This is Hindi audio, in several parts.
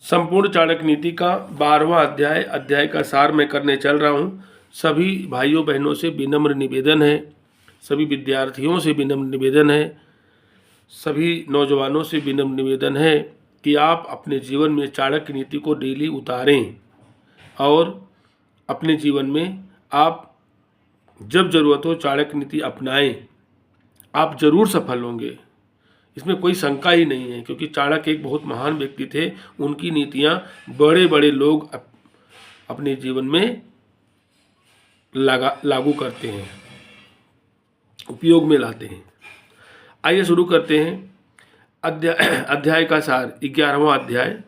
संपूर्ण चाणक्य नीति का 12वां अध्याय का सार मैं करने चल रहा हूँ। सभी भाइयों बहनों से विनम्र निवेदन है, सभी विद्यार्थियों से विनम्र निवेदन है, सभी नौजवानों से विनम्र निवेदन है कि आप अपने जीवन में चाणक्य नीति को डेली उतारें और अपने जीवन में आप जब ज़रूरत हो चाणक्य नीति अपनाएं। आप जरूर सफल होंगे, इसमें कोई शंका ही नहीं है, क्योंकि चाणक्य एक बहुत महान व्यक्ति थे। उनकी नीतियाँ बड़े बड़े लोग अपने जीवन में लागू करते हैं, उपयोग में लाते हैं। आइए शुरू करते हैं अध्याय का सार। 11वां अध्याय,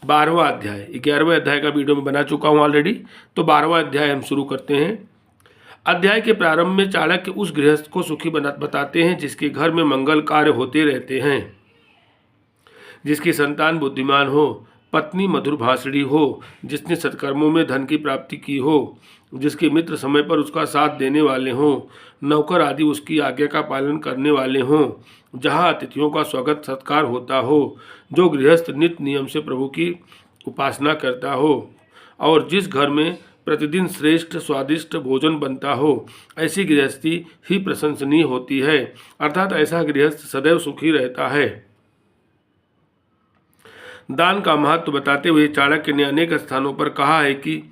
12वां अध्याय। 11वें अध्याय का वीडियो में बना चुका हूँ ऑलरेडी, तो 12वां अध्याय हम शुरू करते हैं। अध्याय के प्रारंभ में चाणक्य उस गृहस्थ को सुखी बताते हैं जिसके घर में मंगल कार्य होते रहते हैं, जिसकी संतान बुद्धिमान हो, पत्नी मधुर भाषणी हो, जिसने सत्कर्मों में धन की प्राप्ति की हो, जिसके मित्र समय पर उसका साथ देने वाले हों, नौकर आदि उसकी आज्ञा का पालन करने वाले हों, जहाँ अतिथियों का स्वागत सत्कार होता हो, जो गृहस्थ नित्य नियम से प्रभु की उपासना करता हो, और जिस घर में प्रतिदिन श्रेष्ठ स्वादिष्ट भोजन बनता हो, ऐसी गृहस्थी ही प्रशंसनीय होती है। अर्थात ऐसा गृहस्थ सदैव सुखी रहता है। दान का महत्व बताते हुए चाणक्य ने अनेक स्थानों पर कहा है कि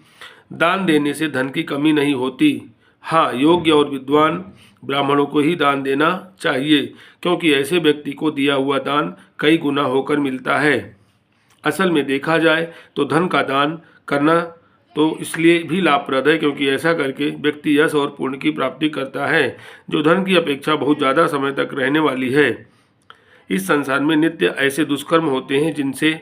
दान देने से धन की कमी नहीं होती। हाँ, योग्य और विद्वान ब्राह्मणों को ही दान देना चाहिए, क्योंकि ऐसे व्यक्ति को दिया हुआ दान कई गुना होकर मिलता है। असल में देखा जाए तो धन का दान करना तो इसलिए भी लाभप्रद है क्योंकि ऐसा करके व्यक्ति यश और पुण्य की प्राप्ति करता है, जो धन की अपेक्षा बहुत ज़्यादा समय तक रहने वाली है। इस संसार में नित्य ऐसे दुष्कर्म होते हैं जिनसे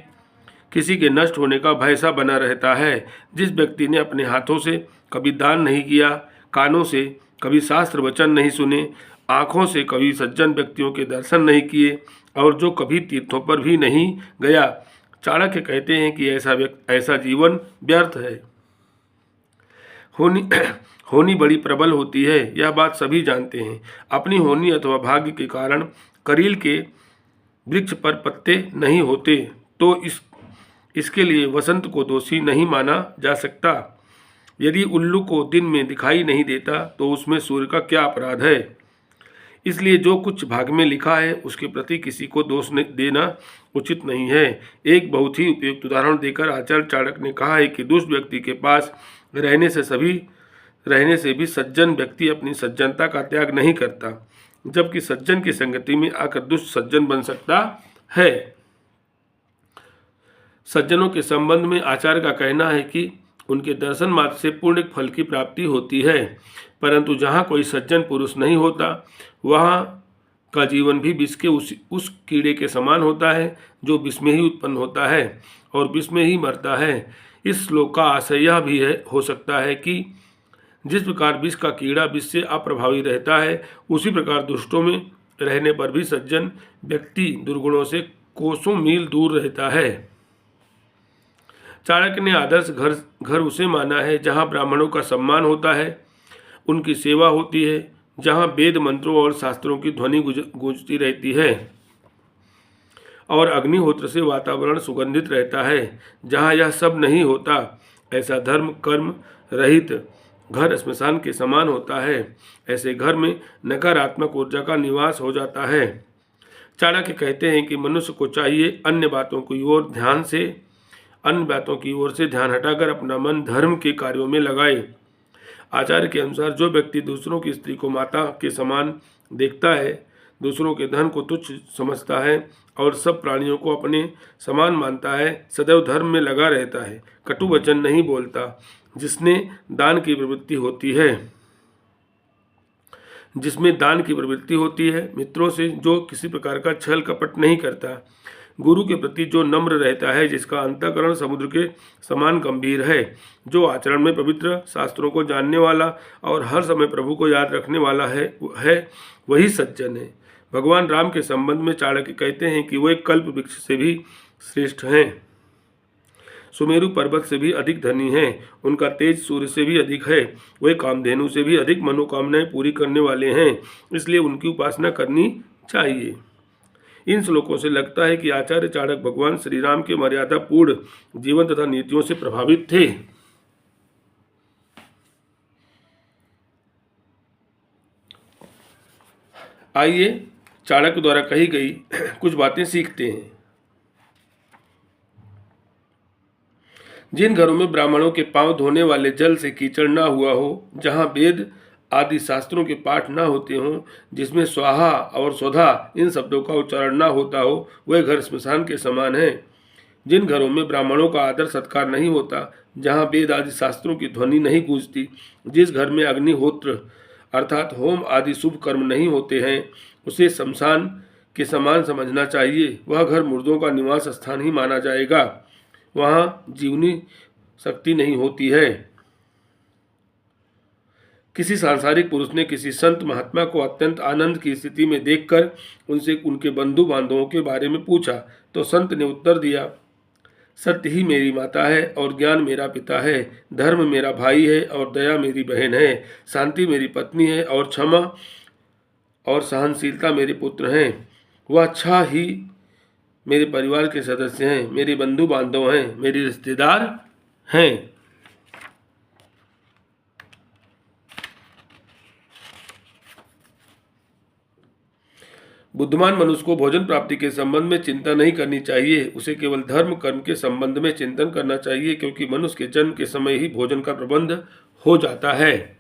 किसी के नष्ट होने का भय सा बना रहता है। जिस व्यक्ति ने अपने हाथों से कभी दान नहीं किया, कानों से कभी शास्त्र वचन नहीं सुने, आँखों से कभी सज्जन व्यक्तियों के दर्शन नहीं किए, और जो कभी तीर्थों पर भी नहीं गया, चाणक्य कहते हैं कि ऐसा जीवन व्यर्थ है। होनी बड़ी प्रबल होती है, यह बात सभी जानते हैं। अपनी होनी अथवा भाग्य के कारण करील के वृक्ष पर पत्ते नहीं होते, तो इसके लिए वसंत को दोषी नहीं माना जा सकता। यदि उल्लू को दिन में दिखाई नहीं देता तो उसमें सूर्य का क्या अपराध है। इसलिए जो कुछ भाग्य में लिखा है उसके प्रति किसी को दोष देना उचित नहीं है। एक बहुत ही उपयुक्त उदाहरण देकर आचार्य चाणक्य ने कहा है कि दुष्ट व्यक्ति के पास रहने से भी सज्जन व्यक्ति अपनी सज्जनता का त्याग नहीं करता, जबकि सज्जन की संगति में आकर दुष्ट सज्जन बन सकता है। सज्जनों के संबंध में आचार्य का कहना है कि उनके दर्शन मात्र से पूर्ण फल की प्राप्ति होती है, परंतु जहाँ कोई सज्जन पुरुष नहीं होता वहाँ का जीवन भी विष के उस कीड़े के समान होता है जो विष में ही उत्पन्न होता है और विष में ही मरता है। इस श्लोक का आशय यह भी हो सकता है कि जिस प्रकार विष का कीड़ा विष से अप्रभावी रहता है, उसी प्रकार दुष्टों में रहने पर भी सज्जन व्यक्ति दुर्गुणों से कोसों मील दूर रहता है। चाणक्य ने आदर्श घर उसे माना है जहाँ ब्राह्मणों का सम्मान होता है, उनकी सेवा होती है, जहाँ वेद मंत्रों और शास्त्रों की ध्वनि गूंजती रहती है और अग्निहोत्र से वातावरण सुगंधित रहता है। जहाँ यह सब नहीं होता, ऐसा धर्म कर्म रहित घर श्मशान के समान होता है। ऐसे घर में नकारात्मक ऊर्जा का निवास हो जाता है। चाणक्य कहते हैं कि मनुष्य को चाहिए अन्य बातों की ओर से ध्यान हटाकर अपना मन धर्म के कार्यों में लगाए। आचार्य के अनुसार जो व्यक्ति दूसरों की स्त्री को माता के समान देखता है, दूसरों के धन को तुच्छ समझता है और सब प्राणियों को अपने समान मानता है, सदैव धर्म में लगा रहता है, कटु वचन नहीं बोलता, जिसमें दान की प्रवृत्ति होती है, मित्रों से जो किसी प्रकार का छल कपट नहीं करता, गुरु के प्रति जो नम्र रहता है, जिसका अंतःकरण समुद्र के समान गंभीर है, जो आचरण में पवित्र, शास्त्रों को जानने वाला और हर समय प्रभु को याद रखने वाला है वही सज्जन है। भगवान राम के संबंध में चाणक्य कहते हैं कि वे कल्प वृक्ष से भी श्रेष्ठ हैं, सुमेरु पर्वत से भी अधिक धनी हैं, उनका तेज सूर्य से भी अधिक है, वे कामधेनु से भी अधिक मनोकामनाएं पूरी करने वाले हैं, इसलिए उनकी उपासना करनी चाहिए। इन श्लोकों से लगता है कि आचार्य चाणक्य भगवान श्री राम के मर्यादा पूर्ण जीवन तथा नीतियों से प्रभावित थे। आइए चाणक्य द्वारा कही गई कुछ बातें सीखते हैं। जिन घरों में ब्राह्मणों के पांव धोने वाले जल से कीचड़ ना हुआ हो, जहाँ वेद आदि शास्त्रों के पाठ ना होते हों, जिसमें स्वाहा और स्वधा इन शब्दों का उच्चारण ना होता हो, वह घर श्मशान के समान है। जिन घरों में ब्राह्मणों का आदर सत्कार नहीं होता, जहाँ वेद आदि शास्त्रों की ध्वनि नहीं गूंजती, जिस घर में अग्निहोत्र अर्थात होम आदि शुभ कर्म नहीं होते हैं, उसे शमशान के समान समझना चाहिए। वह घर मुर्दों का निवास स्थान ही माना जाएगा, वहाँ जीवनी शक्ति नहीं होती है। किसी सांसारिक पुरुष ने किसी संत महात्मा को अत्यंत आनंद की स्थिति में देखकर उनसे उनके बंधु बांधवों के बारे में पूछा, तो संत ने उत्तर दिया, सत्य ही मेरी माता है और ज्ञान मेरा पिता है, धर्म मेरा भाई है और दया मेरी बहन है, शांति मेरी पत्नी है और क्षमा और सहनशीलता मेरे पुत्र हैं। वह अच्छा ही मेरे परिवार के सदस्य हैं, मेरे बंधु बांधव हैं, मेरे रिश्तेदार हैं। बुद्धिमान मनुष्य को भोजन प्राप्ति के संबंध में चिंता नहीं करनी चाहिए, उसे केवल धर्म कर्म के संबंध में चिंतन करना चाहिए, क्योंकि मनुष्य के जन्म के समय ही भोजन का प्रबंध हो जाता है।